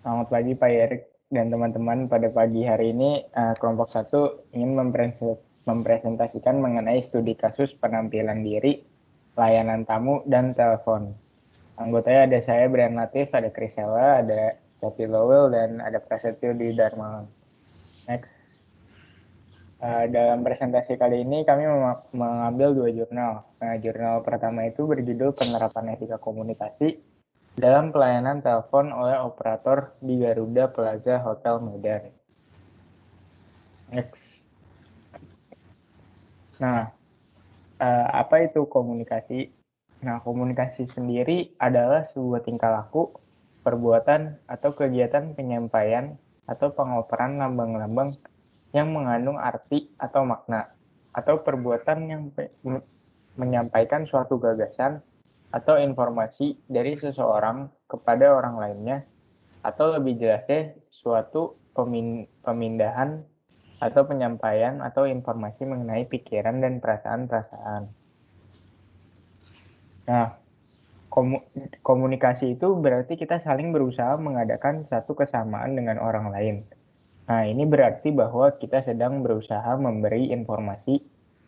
Selamat pagi Pak Erik dan teman-teman. Pada pagi hari ini kelompok satu ingin mempresentasikan mengenai studi kasus penampilan diri, layanan tamu, dan telepon. Anggotanya ada saya, Brian Latif, ada Krisela, ada Cathy Lowell, dan ada Prasetyo di Dharma. Next. Dalam presentasi kali ini kami mengambil dua jurnal. Jurnal pertama itu berjudul Penerapan Etika Komunikasi dalam pelayanan telepon oleh operator di Garuda Plaza Hotel Medan. Next. Nah, apa itu komunikasi? Nah, komunikasi sendiri adalah sebuah tingkah laku, perbuatan, atau kegiatan penyampaian atau pengoperan lambang-lambang yang mengandung arti atau makna, atau perbuatan yang menyampaikan suatu gagasan atau informasi dari seseorang kepada orang lainnya, atau lebih jelasnya suatu pemindahan atau penyampaian atau informasi mengenai pikiran dan perasaan-perasaan. Nah, komunikasi itu berarti kita saling berusaha mengadakan satu kesamaan dengan orang lain. Nah, ini berarti bahwa kita sedang berusaha memberi informasi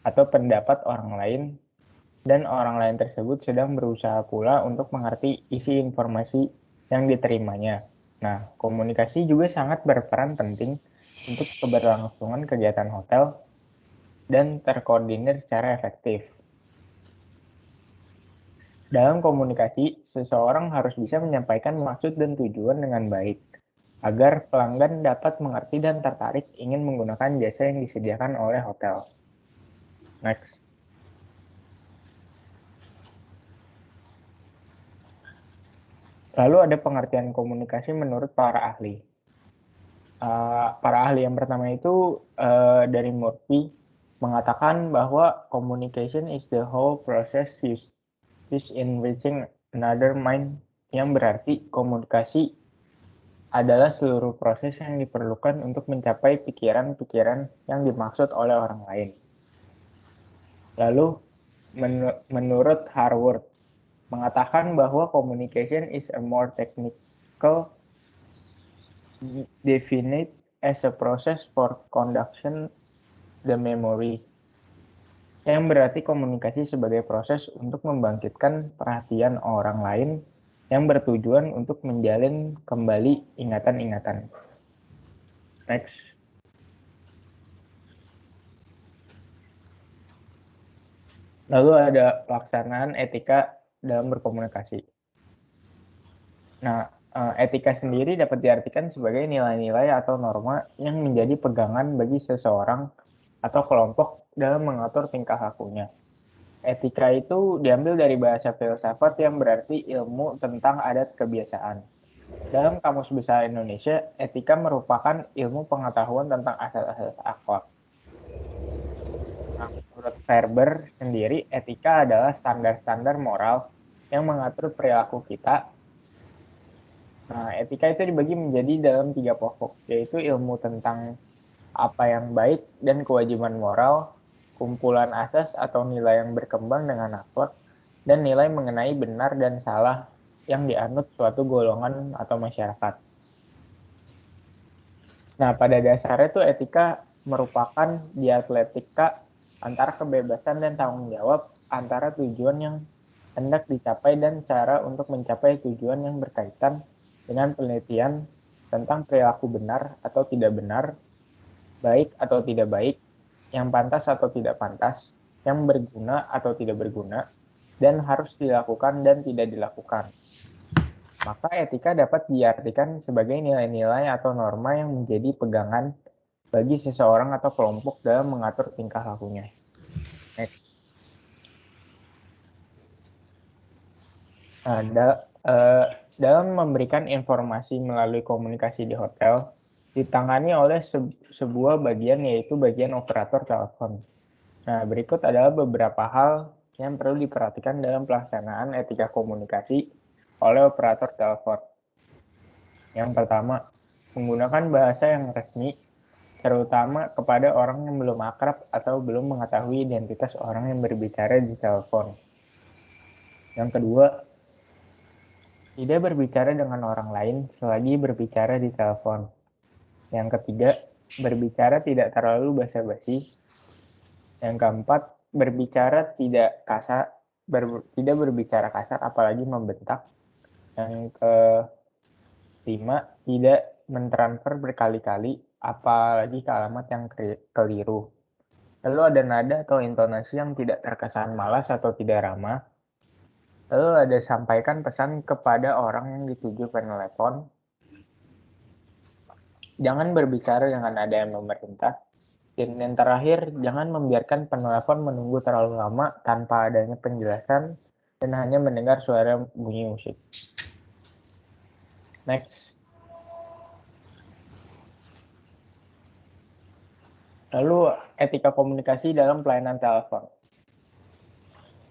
atau pendapat orang lain, dan orang lain tersebut sedang berusaha pula untuk mengerti isi informasi yang diterimanya. Nah, komunikasi juga sangat berperan penting untuk keberlangsungan kegiatan hotel dan terkoordinir secara efektif. Dalam komunikasi, seseorang harus bisa menyampaikan maksud dan tujuan dengan baik, agar pelanggan dapat mengerti dan tertarik ingin menggunakan jasa yang disediakan oleh hotel. Next. Lalu ada pengertian komunikasi menurut para ahli. Para ahli yang pertama itu dari Murphy mengatakan bahwa communication is the whole process used in reaching another mind, yang berarti komunikasi adalah seluruh proses yang diperlukan untuk mencapai pikiran-pikiran yang dimaksud oleh orang lain. Lalu menurut Harvard mengatakan bahwa communication is a more technical definite as a process for conduction the memory, yang berarti komunikasi sebagai proses untuk membangkitkan perhatian orang lain yang bertujuan untuk menjalin kembali ingatan-ingatan. Next. Lalu ada pelaksanaan etika dalam berkomunikasi. Nah, etika sendiri dapat diartikan sebagai nilai-nilai atau norma yang menjadi pegangan bagi seseorang atau kelompok dalam mengatur tingkah lakunya. Etika itu diambil dari bahasa filsafat yang berarti ilmu tentang adat kebiasaan. Dalam Kamus Besar Indonesia, etika merupakan ilmu pengetahuan tentang asas-asas akhlak. Nah, menurut Ferber sendiri, etika adalah standar-standar moral yang mengatur perilaku kita. Nah, etika itu dibagi menjadi dalam 3 pokok, yaitu ilmu tentang apa yang baik dan kewajiban moral, kumpulan asas atau nilai yang berkembang dengan akhlak, dan nilai mengenai benar dan salah yang dianut suatu golongan atau masyarakat. Nah, pada dasarnya itu etika merupakan dialektika antara kebebasan dan tanggung jawab, antara tujuan yang hendak dicapai dan cara untuk mencapai tujuan yang berkaitan dengan penelitian tentang perilaku benar atau tidak benar, baik atau tidak baik, yang pantas atau tidak pantas, yang berguna atau tidak berguna, dan harus dilakukan dan tidak dilakukan. Maka etika dapat diartikan sebagai nilai-nilai atau norma yang menjadi pegangan bagi seseorang atau kelompok dalam mengatur tingkah lakunya. Next. Nah, dalam memberikan informasi melalui komunikasi di hotel, ditangani oleh sebuah bagian, yaitu bagian operator telepon. Nah, berikut adalah beberapa hal yang perlu diperhatikan dalam pelaksanaan etika komunikasi oleh operator telepon. Yang pertama, menggunakan bahasa yang resmi, terutama kepada orang yang belum akrab atau belum mengetahui identitas orang yang berbicara di telepon. Yang kedua, Tidak berbicara dengan orang lain selagi berbicara di telepon. Yang ketiga, berbicara tidak terlalu basa-basi. Yang keempat, berbicara tidak kasar, tidak berbicara kasar apalagi membentak. Yang kelima, tidak mentransfer berkali-kali apalagi ke alamat yang keliru. Lalu ada nada atau intonasi yang tidak terkesan malas atau tidak ramah. Lalu ada sampaikan pesan kepada orang yang dituju penelepon. Jangan berbicara dengan nada yang memerintah. Dan yang terakhir, jangan membiarkan penelepon menunggu terlalu lama tanpa adanya penjelasan dan hanya mendengar suara bunyi musik. Next. Lalu etika komunikasi dalam pelayanan telepon.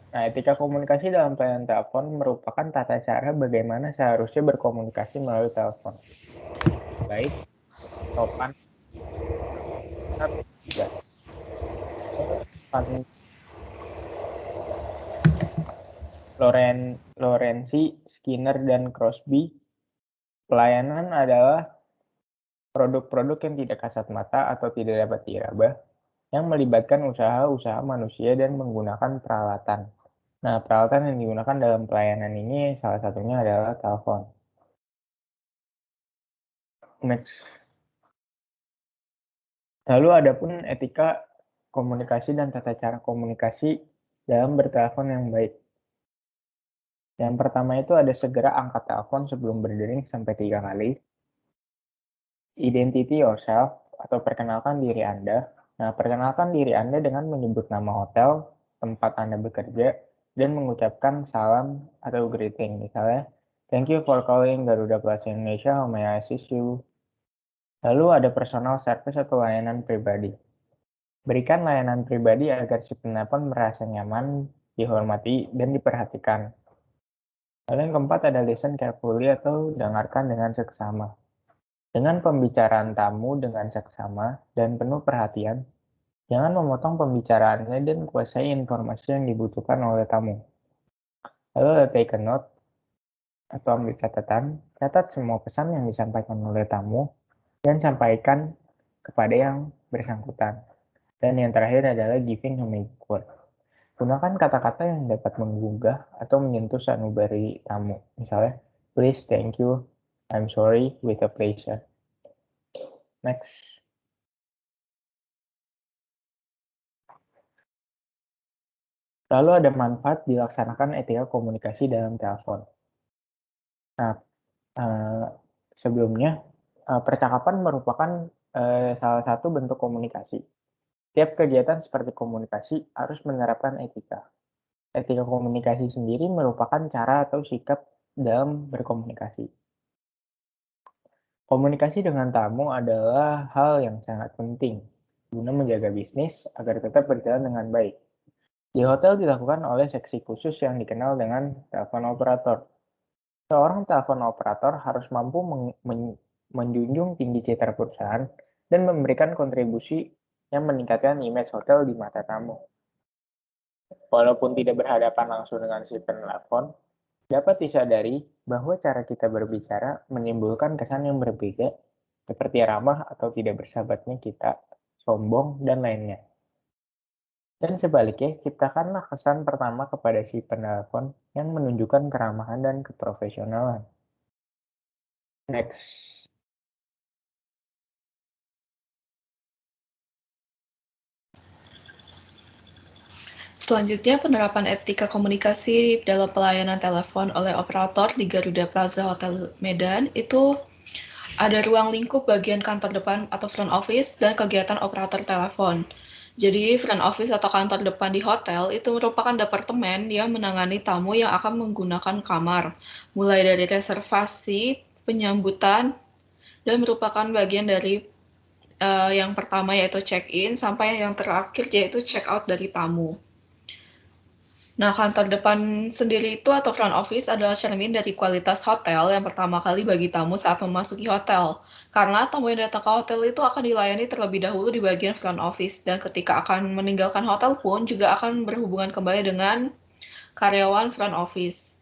Nah, etika komunikasi dalam pelayanan telepon merupakan tata cara bagaimana seharusnya berkomunikasi melalui telepon. Baik, sopan, juga. Lorenzi, Skinner, dan Crosby, pelayanan adalah produk-produk yang tidak kasat mata atau tidak dapat diraba, yang melibatkan usaha-usaha manusia dan menggunakan peralatan. Nah, peralatan yang digunakan dalam pelayanan ini salah satunya adalah telepon. Next. Lalu ada pun etika komunikasi dan tata cara komunikasi dalam bertelepon yang baik. Yang pertama itu ada segera angkat telepon sebelum berdering sampai 3 kali. Identity yourself atau perkenalkan diri Anda. Nah, perkenalkan diri Anda dengan menyebut nama hotel, tempat Anda bekerja, dan mengucapkan salam atau greeting. Misalnya, thank you for calling Garuda Plaza Indonesia, how may I assist you? Lalu ada personal service atau layanan pribadi. Berikan layanan pribadi agar si penelpon merasa nyaman, dihormati, dan diperhatikan. Lalu yang keempat ada listen carefully atau dengarkan dengan seksama. Dengan pembicaraan tamu dengan seksama dan penuh perhatian, jangan memotong pembicaraannya dan kuasai informasi yang dibutuhkan oleh tamu. Lalu ada take a note atau ambil catatan, catat semua pesan yang disampaikan oleh tamu dan sampaikan kepada yang bersangkutan. Dan yang terakhir adalah giving a make word. Gunakan kata-kata yang dapat menggugah atau menyentuh sanubari tamu. Misalnya, please, thank you, I'm sorry, with a pleasure. Next. Lalu ada manfaat dilaksanakan etika komunikasi dalam telepon. Nah, sebelumnya, percakapan merupakan salah satu bentuk komunikasi. Tiap kegiatan seperti komunikasi harus menerapkan etika. Etika komunikasi sendiri merupakan cara atau sikap dalam berkomunikasi. Komunikasi dengan tamu adalah hal yang sangat penting guna menjaga bisnis agar tetap berjalan dengan baik. Di hotel dilakukan oleh seksi khusus yang dikenal dengan telepon operator. Seorang telepon operator harus mampu menjunjung tinggi citra perusahaan dan memberikan kontribusi yang meningkatkan image hotel di mata tamu. Walaupun tidak berhadapan langsung dengan si penelpon, dapat disadari bahwa cara kita berbicara menimbulkan kesan yang berbeda, seperti ramah atau tidak bersahabatnya kita, sombong, dan lainnya. Dan sebaliknya, ciptakanlah kesan pertama kepada si penelpon yang menunjukkan keramahan dan keprofesionalan. Next. Selanjutnya, penerapan etika komunikasi dalam pelayanan telepon oleh operator di Garuda Plaza Hotel Medan itu ada ruang lingkup bagian kantor depan atau front office dan kegiatan operator telepon. Jadi, front office atau kantor depan di hotel itu merupakan departemen yang menangani tamu yang akan menggunakan kamar, mulai dari reservasi, penyambutan, dan merupakan bagian dari yang pertama yaitu check-in sampai yang terakhir yaitu check-out dari tamu. Nah, kantor depan sendiri itu atau front office adalah cermin dari kualitas hotel yang pertama kali bagi tamu saat memasuki hotel. Karena tamu yang datang ke hotel itu akan dilayani terlebih dahulu di bagian front office dan ketika akan meninggalkan hotel pun juga akan berhubungan kembali dengan karyawan front office.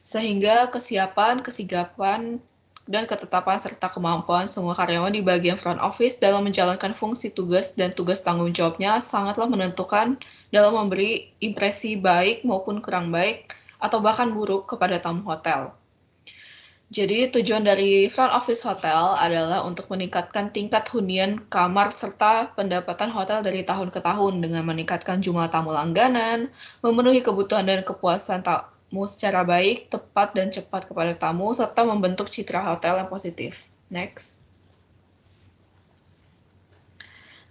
sehingga kesiapan, kesigapan, dan ketetapan serta kemampuan semua karyawan di bagian front office dalam menjalankan fungsi tugas dan tugas tanggung jawabnya sangatlah menentukan dalam memberi impresi baik maupun kurang baik atau bahkan buruk kepada tamu hotel. Jadi tujuan dari front office hotel adalah untuk meningkatkan tingkat hunian kamar serta pendapatan hotel dari tahun ke tahun dengan meningkatkan jumlah tamu langganan, memenuhi kebutuhan dan kepuasan tamu secara baik, tepat, dan cepat kepada tamu, serta membentuk citra hotel yang positif. Next.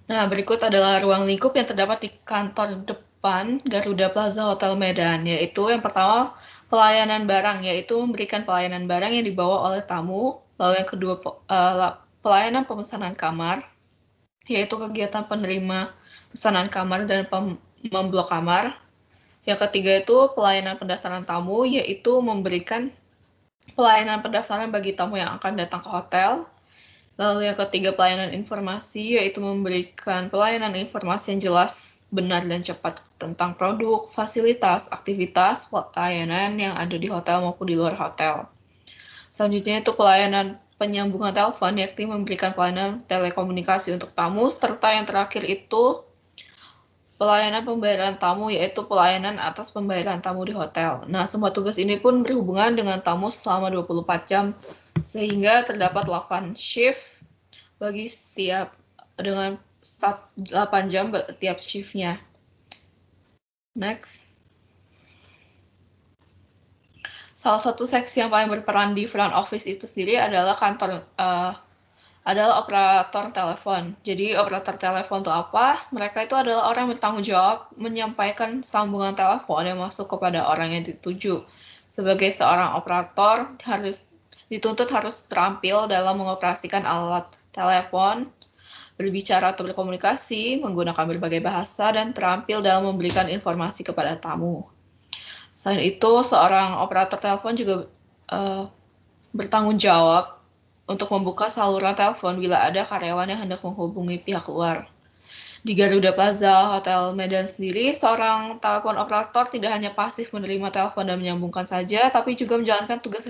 Nah, berikut adalah ruang lingkup yang terdapat di kantor depan Garuda Plaza Hotel Medan, yaitu yang pertama pelayanan barang, yaitu memberikan pelayanan barang yang dibawa oleh tamu. Lalu yang kedua pelayanan pemesanan kamar, yaitu kegiatan penerima pesanan kamar dan memblok kamar. Yang ketiga itu pelayanan pendaftaran tamu, yaitu memberikan pelayanan pendaftaran bagi tamu yang akan datang ke hotel. Lalu yang ketiga pelayanan informasi, yaitu memberikan pelayanan informasi yang jelas, benar, dan cepat tentang produk, fasilitas, aktivitas, pelayanan yang ada di hotel maupun di luar hotel. Selanjutnya itu pelayanan penyambungan telepon, yakni memberikan pelayanan telekomunikasi untuk tamu, serta yang terakhir itu pelayanan pembayaran tamu, yaitu pelayanan atas pembayaran tamu di hotel. Nah, semua tugas ini pun berhubungan dengan tamu selama 24 jam, sehingga terdapat 8 shift bagi setiap dengan 8 jam setiap shiftnya. Next. Salah satu seksi yang paling berperan di front office itu sendiri adalah adalah operator telepon. Jadi operator telepon itu apa? Mereka itu adalah orang yang bertanggung jawab menyampaikan sambungan telepon yang masuk kepada orang yang dituju. Sebagai seorang operator dituntut harus terampil dalam mengoperasikan alat telepon, berbicara atau berkomunikasi, menggunakan berbagai bahasa, dan terampil dalam memberikan informasi kepada tamu. Selain itu, seorang operator telepon juga bertanggung jawab untuk membuka saluran telepon bila ada karyawan yang hendak menghubungi pihak luar. Di Garuda Plaza Hotel Medan sendiri, seorang telepon operator tidak hanya pasif menerima telepon dan menyambungkan saja, tapi juga menjalankan tugas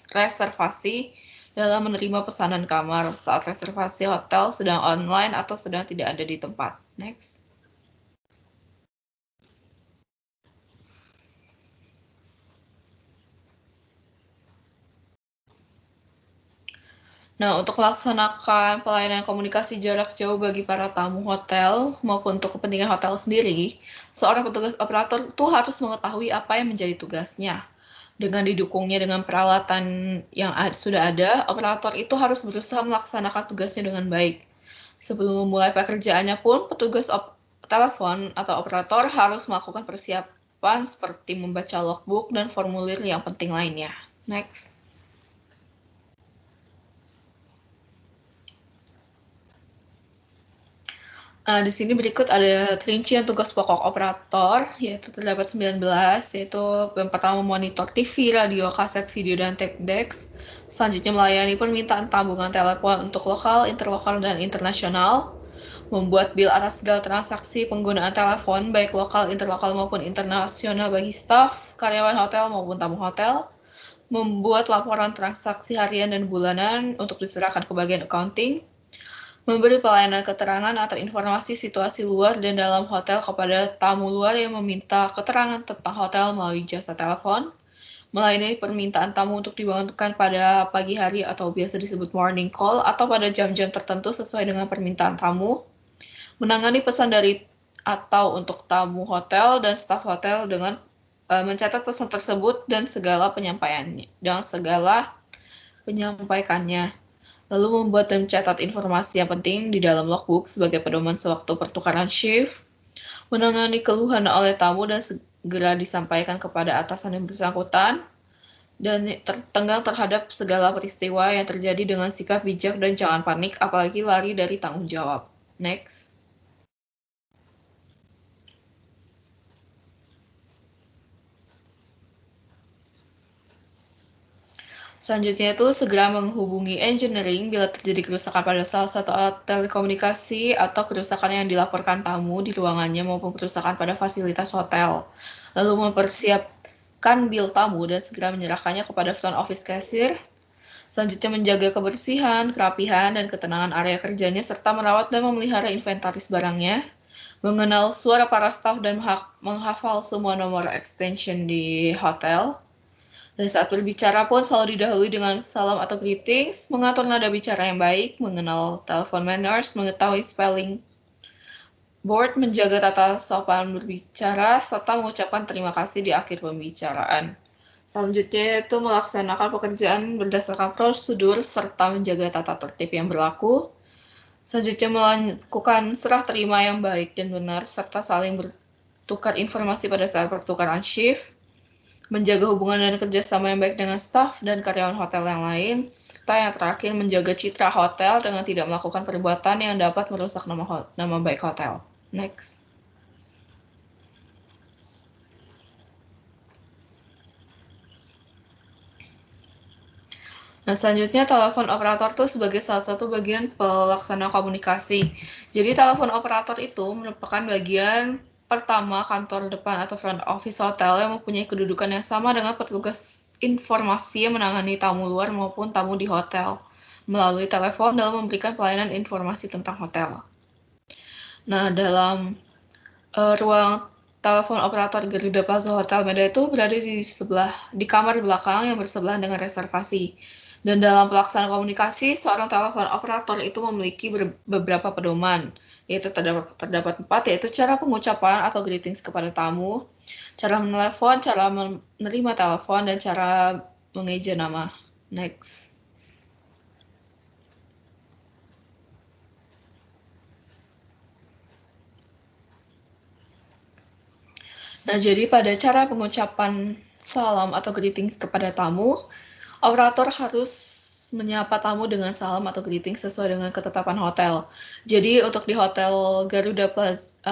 reservasi dalam menerima pesanan kamar saat reservasi hotel sedang online atau sedang tidak ada di tempat. Next. Nah, untuk melaksanakan pelayanan komunikasi jarak jauh bagi para tamu hotel maupun untuk kepentingan hotel sendiri, seorang petugas operator itu harus mengetahui apa yang menjadi tugasnya. Dengan didukungnya dengan peralatan yang sudah ada, operator itu harus berusaha melaksanakan tugasnya dengan baik. Sebelum memulai pekerjaannya pun, petugas telepon atau operator harus melakukan persiapan seperti membaca logbook dan formulir yang penting lainnya. Next. Di sini berikut ada rincian tugas pokok operator, yaitu terdapat 19, yaitu yang pertama memonitor TV, radio, kaset, video, dan tape decks. Selanjutnya melayani permintaan tabungan telepon untuk lokal, interlokal, dan internasional. Membuat bil atas segala transaksi penggunaan telepon, baik lokal, interlokal, maupun internasional bagi staf, karyawan hotel, maupun tamu hotel. Membuat laporan transaksi harian dan bulanan untuk diserahkan ke bagian accounting. Memberi pelayanan keterangan atau informasi situasi luar dan dalam hotel kepada tamu luar yang meminta keterangan tentang hotel melalui jasa telepon, melayani permintaan tamu untuk dibangunkan pada pagi hari atau biasa disebut morning call atau pada jam-jam tertentu sesuai dengan permintaan tamu, menangani pesan dari atau untuk tamu hotel dan staf hotel dengan mencatat pesan tersebut dan segala penyampaikannya, lalu membuat dan mencatat informasi yang penting di dalam logbook sebagai pedoman sewaktu pertukaran shift, menangani keluhan oleh tamu dan segera disampaikan kepada atasan yang bersangkutan, dan tertenggang terhadap segala peristiwa yang terjadi dengan sikap bijak dan jangan panik, apalagi lari dari tanggung jawab. Next. Selanjutnya itu segera menghubungi engineering bila terjadi kerusakan pada salah satu alat telekomunikasi atau kerusakan yang dilaporkan tamu di ruangannya maupun kerusakan pada fasilitas hotel. Lalu mempersiapkan menyiapkan bil tamu dan segera menyerahkannya kepada front office cashier. Selanjutnya menjaga kebersihan, kerapihan, dan ketenangan area kerjanya, serta merawat dan memelihara inventaris barangnya. Mengenal suara para staf dan menghafal semua nomor extension di hotel. Dan saat berbicara pun selalu didahului dengan salam atau greetings, mengatur nada bicara yang baik, mengenal telepon manners, mengetahui spelling board, menjaga tata sopan berbicara, serta mengucapkan terima kasih di akhir pembicaraan. Selanjutnya itu melaksanakan pekerjaan berdasarkan prosedur serta menjaga tata tertib yang berlaku. Selanjutnya melakukan serah terima yang baik dan benar serta saling bertukar informasi pada saat pertukaran shift. Menjaga hubungan dan kerjasama yang baik dengan staf dan karyawan hotel yang lain, serta yang terakhir menjaga citra hotel dengan tidak melakukan perbuatan yang dapat merusak nama baik hotel. Next. Nah, selanjutnya telepon operator itu sebagai salah satu bagian pelaksana komunikasi. Jadi telepon operator itu merupakan bagian pertama kantor depan atau front office hotel yang mempunyai kedudukan yang sama dengan petugas informasi yang menangani tamu luar maupun tamu di hotel melalui telepon dalam memberikan pelayanan informasi tentang hotel. Nah, dalam ruang telepon operator Garuda Plaza Hotel Medan itu berada di kamar belakang yang bersebelahan dengan reservasi. Dan dalam pelaksanaan komunikasi, seorang telepon operator itu memiliki beberapa pedoman, yaitu terdapat 4, yaitu cara pengucapan atau greetings kepada tamu, cara menelepon, cara menerima telepon, dan cara mengeja nama. Next. Nah, jadi pada cara pengucapan salam atau greetings kepada tamu, operator harus menyapa tamu dengan salam atau greeting sesuai dengan ketetapan hotel. Jadi untuk di hotel Garuda Plaza,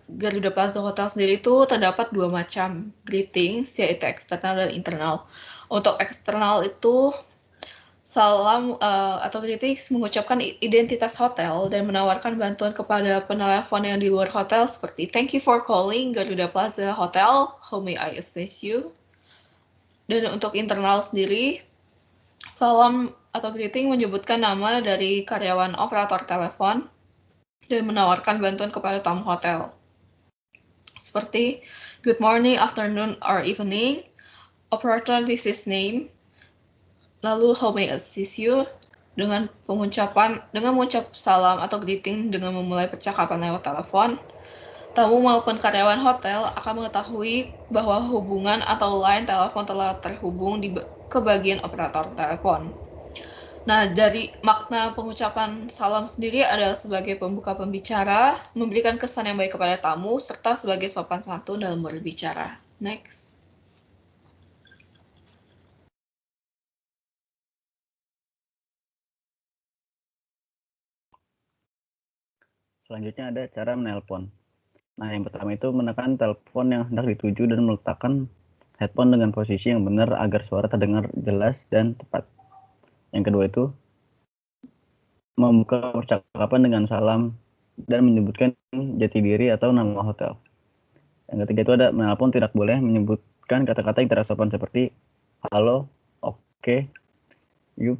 Garuda Plaza Hotel sendiri itu terdapat 2 macam greetings, yaitu eksternal dan internal. Untuk eksternal itu salam atau greetings mengucapkan identitas hotel dan menawarkan bantuan kepada penelepon yang di luar hotel seperti "Thank you for calling Garuda Plaza Hotel. How may I assist you?" Dan untuk internal sendiri, salam atau greeting menyebutkan nama dari karyawan operator telepon dan menawarkan bantuan kepada tamu hotel. Seperti "Good morning, afternoon, or evening. Operator, this is name. Lalu how may I assist you?" Dengan mengucap salam atau greeting dengan memulai percakapan lewat telepon, tamu maupun karyawan hotel akan mengetahui bahwa hubungan atau line telepon telah terhubung ke bagian operator telepon. Nah, dari makna pengucapan salam sendiri adalah sebagai pembuka pembicara, memberikan kesan yang baik kepada tamu, serta sebagai sopan santun dalam berbicara. Next. Selanjutnya ada cara menelpon. Nah, yang pertama itu menekan telepon yang hendak dituju dan meletakkan headphone dengan posisi yang benar agar suara terdengar jelas dan tepat. Yang kedua itu membuka percakapan dengan salam dan menyebutkan jati diri atau nama hotel. Yang ketiga itu ada menelpon tidak boleh menyebutkan kata-kata yang tidak sopan seperti halo, oke, yuk.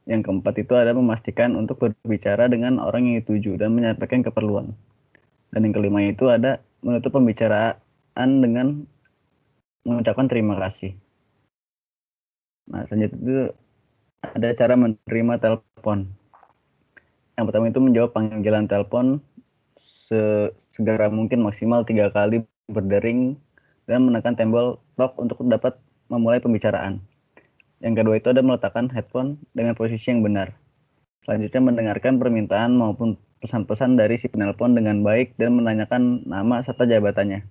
Yang keempat itu ada memastikan untuk berbicara dengan orang yang dituju dan menyampaikan keperluan. Dan yang kelima itu ada menutup pembicaraan dengan mengucapkan terima kasih. Nah, selanjutnya itu ada cara menerima telepon. Yang pertama itu menjawab panggilan telepon segera mungkin, maksimal 3 kali berdering dan menekan tombol talk untuk dapat memulai pembicaraan. Yang kedua itu ada meletakkan headphone dengan posisi yang benar. Selanjutnya mendengarkan permintaan maupun pesan-pesan dari si penelpon dengan baik dan menanyakan nama serta jabatannya.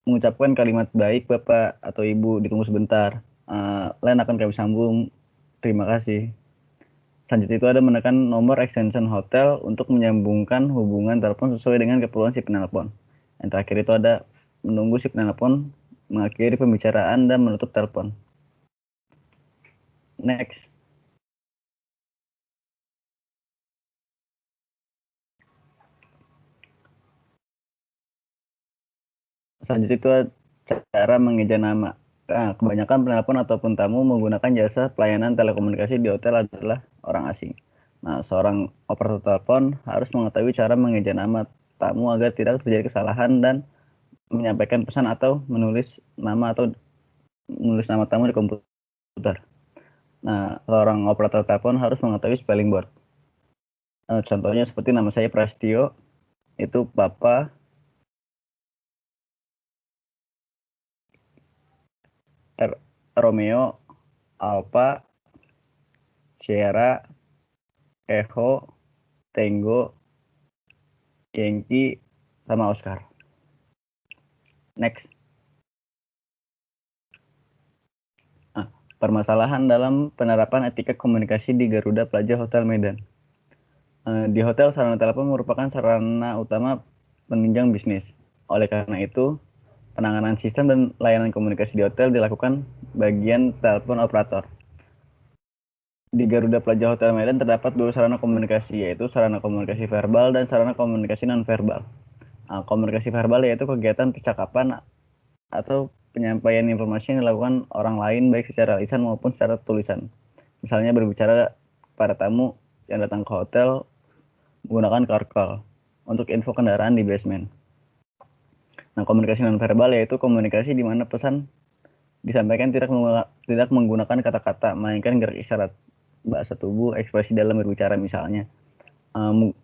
Mengucapkan kalimat baik Bapak atau Ibu, ditunggu sebentar. Lain akan kami sambung. Terima kasih. Selanjutnya itu ada menekan nomor extension hotel untuk menyambungkan hubungan telepon sesuai dengan keperluan si penelpon. Yang terakhir itu ada menunggu si penelpon mengakhiri pembicaraan dan menutup telepon. Next. Selanjutnya itu cara mengeja nama. Nah, kebanyakan penelpon ataupun tamu menggunakan jasa pelayanan telekomunikasi di hotel adalah orang asing. Nah, seorang operator telepon harus mengetahui cara mengeja nama tamu agar tidak terjadi kesalahan dan menyampaikan pesan atau menulis nama tamu di komputer. Nah, seorang operator telepon harus mengetahui spelling word. Contohnya seperti nama saya Prastio, itu Papa, Romeo, Alpha, Sierra, Echo, Tango, Yankee, sama Oscar. Next. Permasalahan dalam penerapan etika komunikasi di Garuda Plaza Hotel Medan. Di hotel, sarana telepon merupakan sarana utama penunjang bisnis. Oleh karena itu, penanganan sistem dan layanan komunikasi di hotel dilakukan bagian telepon operator. Di Garuda Plaza Hotel Medan terdapat dua sarana komunikasi, yaitu sarana komunikasi verbal dan sarana komunikasi non-verbal. Komunikasi verbal yaitu kegiatan percakapan atau penyampaian informasi yang dilakukan orang lain baik secara lisan maupun secara tulisan. Misalnya berbicara para tamu yang datang ke hotel menggunakan car call untuk info kendaraan di basement. Nah, komunikasi non-verbal yaitu komunikasi di mana pesan disampaikan tidak menggunakan kata-kata, melainkan gerak isyarat, bahasa tubuh, ekspresi dalam berbicara misalnya.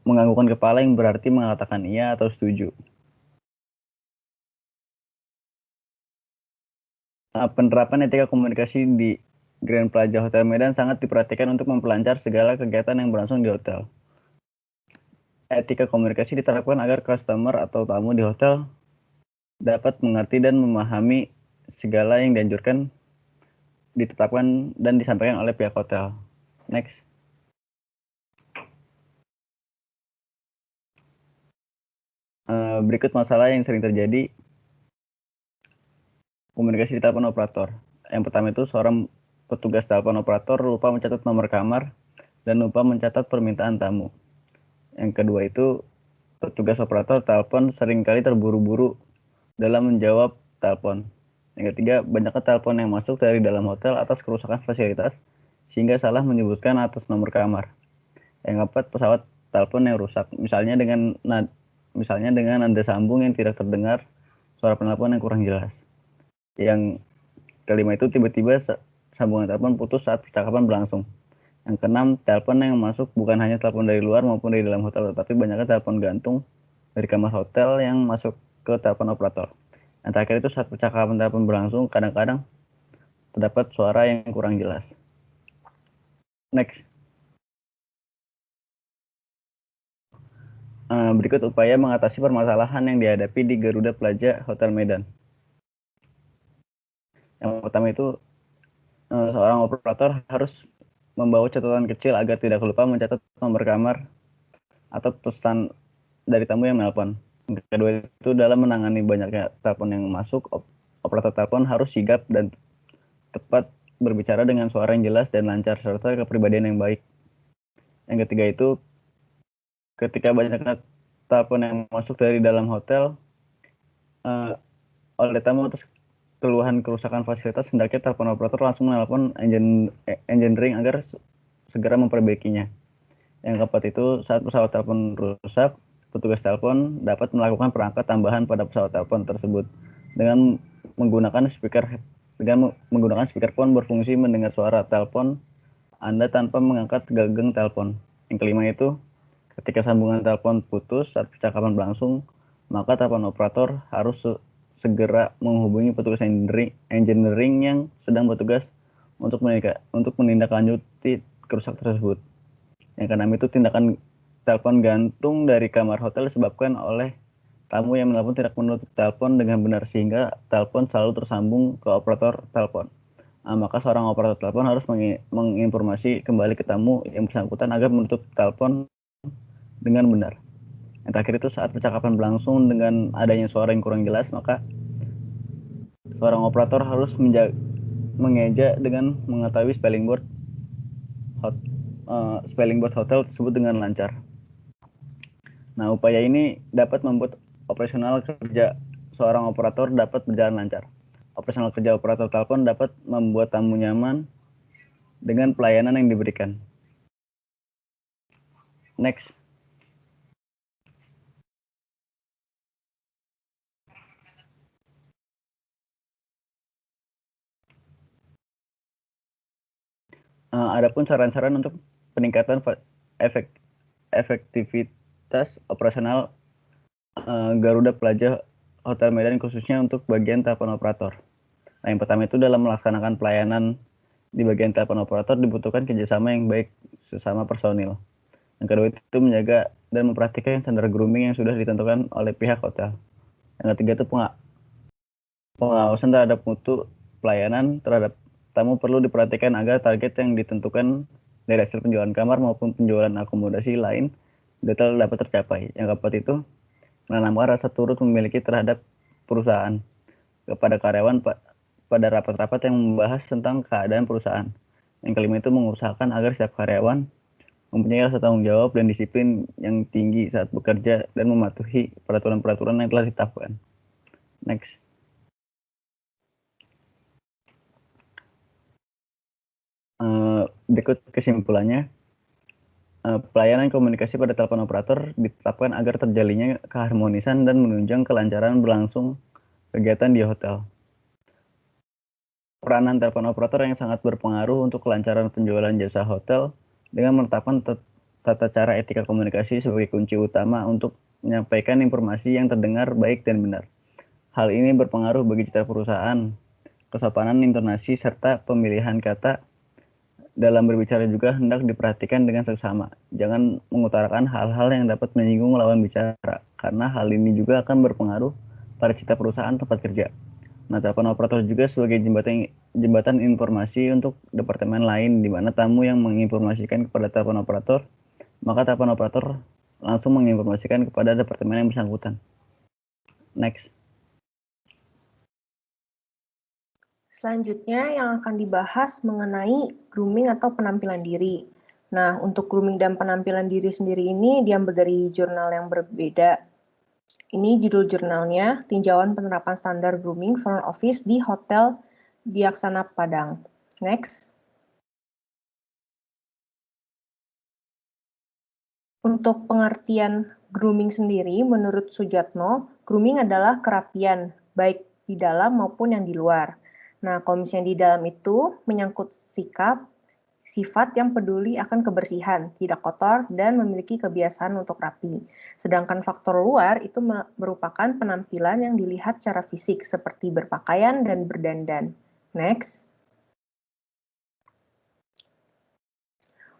Menganggukkan kepala yang berarti mengatakan iya atau setuju. Penerapan etika komunikasi di Grand Plaza Hotel Medan sangat diperhatikan untuk memperlancar segala kegiatan yang berlangsung di hotel. Etika komunikasi diterapkan agar customer atau tamu di hotel dapat mengerti dan memahami segala yang dianjurkan, ditetapkan, dan disampaikan oleh pihak hotel. Next. Berikut masalah yang sering terjadi komunikasi di telepon operator. Yang pertama itu seorang petugas telepon operator lupa mencatat nomor kamar dan lupa mencatat permintaan tamu. Yang kedua itu petugas operator telepon seringkali terburu-buru dalam menjawab telepon. Yang ketiga, banyaknya telepon yang masuk dari dalam hotel atas kerusakan fasilitas sehingga salah menyebutkan atas nomor kamar. Yang keempat, pesawat telepon yang rusak, misalnya dengan nada sambung yang tidak terdengar, suara penelpon yang kurang jelas. Yang kelima itu tiba-tiba sambungan telepon putus saat percakapan berlangsung. Yang keenam, telepon yang masuk bukan hanya telepon dari luar maupun dari dalam hotel, tetapi banyaknya telepon gantung dari kamar hotel yang masuk ke telepon operator. Yang terakhir itu saat percakapan telepon berlangsung, kadang-kadang terdapat suara yang kurang jelas. Next. Berikut upaya mengatasi permasalahan yang dihadapi di Garuda Plaza Hotel Medan. Yang pertama itu seorang operator harus membawa catatan kecil agar tidak lupa mencatat nomor kamar atau pesan dari tamu yang menelpon. Yang kedua itu dalam menangani banyaknya telepon yang masuk, operator telepon harus sigap dan tepat berbicara dengan suara yang jelas dan lancar serta kepribadian yang baik. Yang ketiga itu ketika banyaknya telepon yang masuk dari dalam hotel oleh tamu atas keluhan kerusakan fasilitas, hendaknya telepon operator langsung menelpon engineering agar segera memperbaikinya. Yang keempat itu saat pesawat telepon rusak, petugas telepon dapat melakukan perangkat tambahan pada pesawat telepon tersebut dengan menggunakan speakerphone berfungsi mendengar suara telepon Anda tanpa mengangkat gagang telepon. Yang kelima itu ketika sambungan telepon putus saat percakapan berlangsung, maka telepon operator harus segera menghubungi petugas engineering yang sedang bertugas untuk menindaklanjuti kerusakan tersebut. Yang keenam itu tindakan telepon gantung dari kamar hotel disebabkan oleh tamu yang menelpon tidak menutup telepon dengan benar sehingga telepon selalu tersambung ke operator telepon. Maka seorang operator telepon harus menginformasi kembali ke tamu yang bersangkutan agar menutup telepon dengan benar. Yang terakhir itu saat percakapan berlangsung dengan adanya suara yang kurang jelas, maka seorang operator harus mengeja dengan mengetahui spelling word hotel tersebut dengan lancar. Nah, upaya ini dapat membuat operasional kerja seorang operator dapat berjalan lancar. Operasional kerja operator telepon dapat membuat tamu nyaman dengan pelayanan yang diberikan. Next. Adapun saran-saran untuk peningkatan efektivitas operasional Garuda Plaza Hotel Medan khususnya untuk bagian telepon operator. Nah, yang pertama itu dalam melaksanakan pelayanan di bagian telepon operator dibutuhkan kerjasama yang baik sesama personil. Yang kedua itu menjaga dan memperhatikan standar grooming yang sudah ditentukan oleh pihak hotel. Yang ketiga itu pengawasan terhadap mutu pelayanan terhadap tamu perlu diperhatikan agar target yang ditentukan dari hasil penjualan kamar maupun penjualan akomodasi lain detail dapat tercapai. Yang keempat itu menanamkan rasa turut memiliki terhadap perusahaan kepada karyawan pada rapat-rapat yang membahas tentang keadaan perusahaan. Yang kelima itu mengusahakan agar setiap karyawan mempunyai rasa tanggung jawab dan disiplin yang tinggi saat bekerja dan mematuhi peraturan-peraturan yang telah ditetapkan. Next. Berikut kesimpulannya. Pelayanan komunikasi pada telepon operator ditetapkan agar terjalinnya keharmonisan dan menunjang kelancaran berlangsung kegiatan di hotel. Peranan telepon operator yang sangat berpengaruh untuk kelancaran penjualan jasa hotel dengan menetapkan tata cara etika komunikasi sebagai kunci utama untuk menyampaikan informasi yang terdengar baik dan benar. Hal ini berpengaruh bagi citra perusahaan, kesopanan intonasi, serta pemilihan kata dalam berbicara juga hendak diperhatikan dengan seksama. Jangan mengutarakan hal-hal yang dapat menyinggung lawan bicara, karena hal ini juga akan berpengaruh pada citra perusahaan tempat kerja. Nah, telepon operator juga sebagai jembatan informasi untuk departemen lain, di mana tamu yang menginformasikan kepada telepon operator, maka telepon operator langsung menginformasikan kepada departemen yang bersangkutan. Next. Selanjutnya yang akan dibahas mengenai grooming atau penampilan diri. Nah, untuk grooming dan penampilan diri sendiri ini diambil dari jurnal yang berbeda. Ini judul jurnalnya, Tinjauan Penerapan Standar Grooming Front Office di Hotel Diaksana Padang. Next. Untuk pengertian grooming sendiri, menurut Sujatno, grooming adalah kerapian, baik di dalam maupun yang di luar. Nah, kalau misalnya di dalam itu menyangkut sifat yang peduli akan kebersihan, tidak kotor, dan memiliki kebiasaan untuk rapi. Sedangkan faktor luar itu merupakan penampilan yang dilihat secara fisik, seperti berpakaian dan berdandan. Next.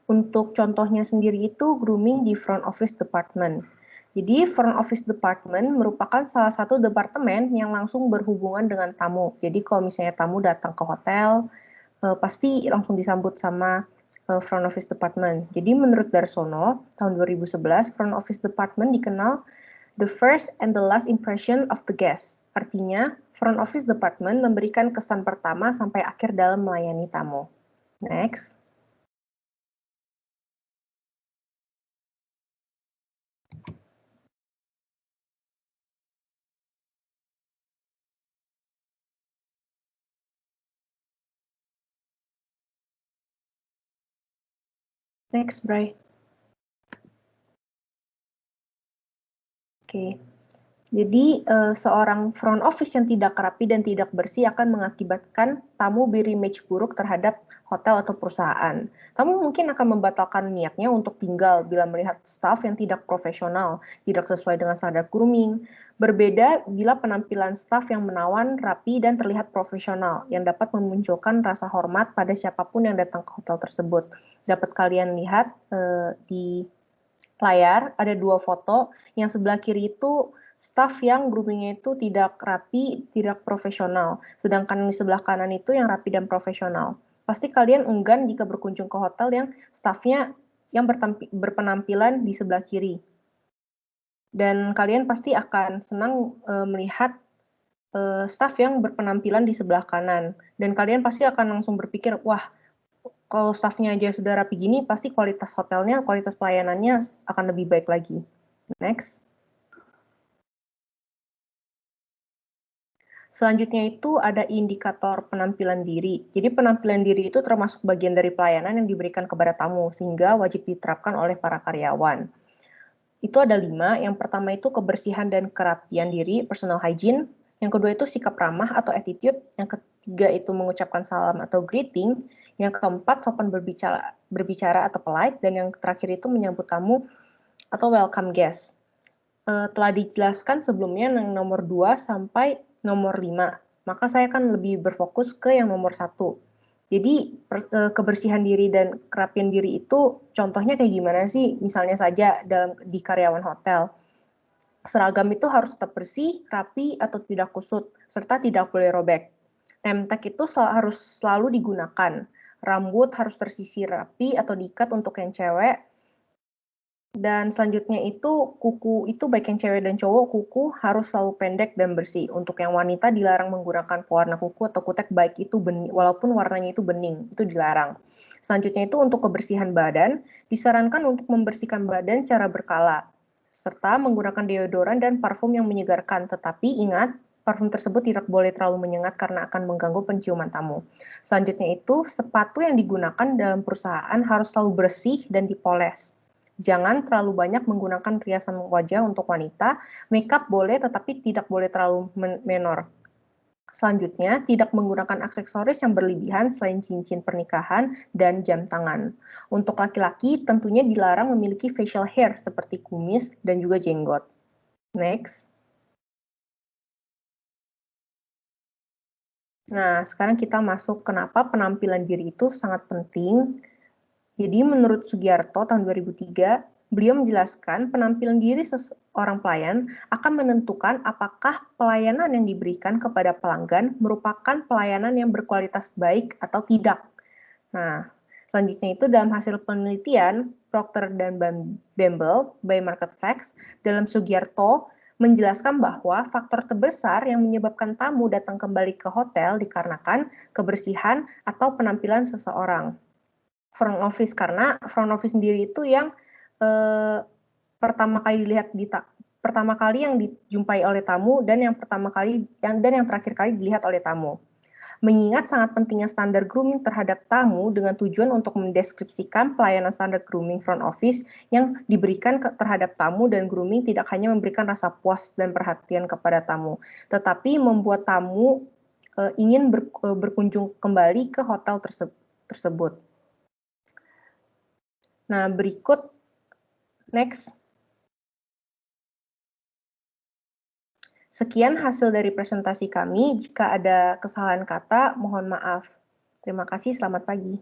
Untuk contohnya sendiri itu grooming di front office department. Jadi front office department merupakan salah satu departemen yang langsung berhubungan dengan tamu. Jadi kalau misalnya tamu datang ke hotel, pasti langsung disambut sama front office department. Jadi menurut Darsono, tahun 2011, front office department dikenal the first and the last impression of the guest. Artinya, front office department memberikan kesan pertama sampai akhir dalam melayani tamu. Next. Next, Bray. Oke. Jadi, seorang front office yang tidak rapi dan tidak bersih akan mengakibatkan tamu berimage buruk terhadap hotel atau perusahaan. Tamu mungkin akan membatalkan niatnya untuk tinggal bila melihat staff yang tidak profesional, tidak sesuai dengan standar grooming. Berbeda bila penampilan staff yang menawan, rapi, dan terlihat profesional, yang dapat memunculkan rasa hormat pada siapapun yang datang ke hotel tersebut. Dapat kalian lihat di layar, ada dua foto. Yang sebelah kiri itu staff yang groomingnya itu tidak rapi, tidak profesional. Sedangkan di sebelah kanan itu yang rapi dan profesional. Pasti kalian enggan jika berkunjung ke hotel yang staffnya yang berpenampilan di sebelah kiri. Dan kalian pasti akan senang melihat staff yang berpenampilan di sebelah kanan. Dan kalian pasti akan langsung berpikir, wah, kalau staffnya aja sudah rapi gini, pasti kualitas hotelnya, kualitas pelayanannya akan lebih baik lagi. Next. Selanjutnya itu ada indikator penampilan diri. Jadi penampilan diri itu termasuk bagian dari pelayanan yang diberikan kepada tamu, sehingga wajib diterapkan oleh para karyawan. Itu ada 5. Yang pertama itu kebersihan dan kerapian diri, personal hygiene. Yang kedua itu sikap ramah atau attitude. Yang ketiga itu mengucapkan salam atau greeting. Yang keempat sopan berbicara atau polite. Dan yang terakhir itu menyambut tamu atau welcome guest. Telah dijelaskan sebelumnya yang nomor 2 sampai nomor 5. Maka saya akan lebih berfokus ke yang nomor 1. Jadi kebersihan diri dan kerapian diri itu contohnya kayak gimana sih? Misalnya saja di karyawan hotel. Seragam itu harus tetap bersih, rapi, atau tidak kusut, serta tidak boleh robek. Name tag itu harus selalu digunakan. Rambut harus tersisir rapi atau diikat untuk yang cewek. Dan selanjutnya itu kuku itu baik yang cewek dan cowok, kuku harus selalu pendek dan bersih. Untuk yang wanita dilarang menggunakan pewarna kuku atau kutek baik itu bening, walaupun warnanya itu bening, itu dilarang. Selanjutnya itu untuk kebersihan badan, disarankan untuk membersihkan badan secara berkala, serta menggunakan deodoran dan parfum yang menyegarkan. Tetapi ingat, parfum tersebut tidak boleh terlalu menyengat karena akan mengganggu penciuman tamu. Selanjutnya itu sepatu yang digunakan dalam perusahaan harus selalu bersih dan dipoles. Jangan terlalu banyak menggunakan riasan wajah untuk wanita. Makeup boleh, tetapi tidak boleh terlalu menor. Selanjutnya, tidak menggunakan aksesoris yang berlebihan selain cincin pernikahan dan jam tangan. Untuk laki-laki, tentunya dilarang memiliki facial hair seperti kumis dan juga jenggot. Next. Nah, sekarang kita masuk kenapa penampilan diri itu sangat penting. Jadi menurut Sugiarto tahun 2003, beliau menjelaskan penampilan diri seorang pelayan akan menentukan apakah pelayanan yang diberikan kepada pelanggan merupakan pelayanan yang berkualitas baik atau tidak. Nah, selanjutnya itu dalam hasil penelitian Procter dan Gamble by Market Facts, dalam Sugiarto menjelaskan bahwa faktor terbesar yang menyebabkan tamu datang kembali ke hotel dikarenakan kebersihan atau penampilan seseorang. Front office, karena front office sendiri itu yang pertama kali yang dijumpai oleh tamu dan yang terakhir kali dilihat oleh tamu. Mengingat sangat pentingnya standar grooming terhadap tamu dengan tujuan untuk mendeskripsikan pelayanan standar grooming front office yang diberikan terhadap tamu, dan grooming tidak hanya memberikan rasa puas dan perhatian kepada tamu, tetapi membuat tamu ingin berkunjung kembali ke hotel tersebut. Nah, berikut, next. Sekian hasil dari presentasi kami. Jika ada kesalahan kata, mohon maaf. Terima kasih, selamat pagi.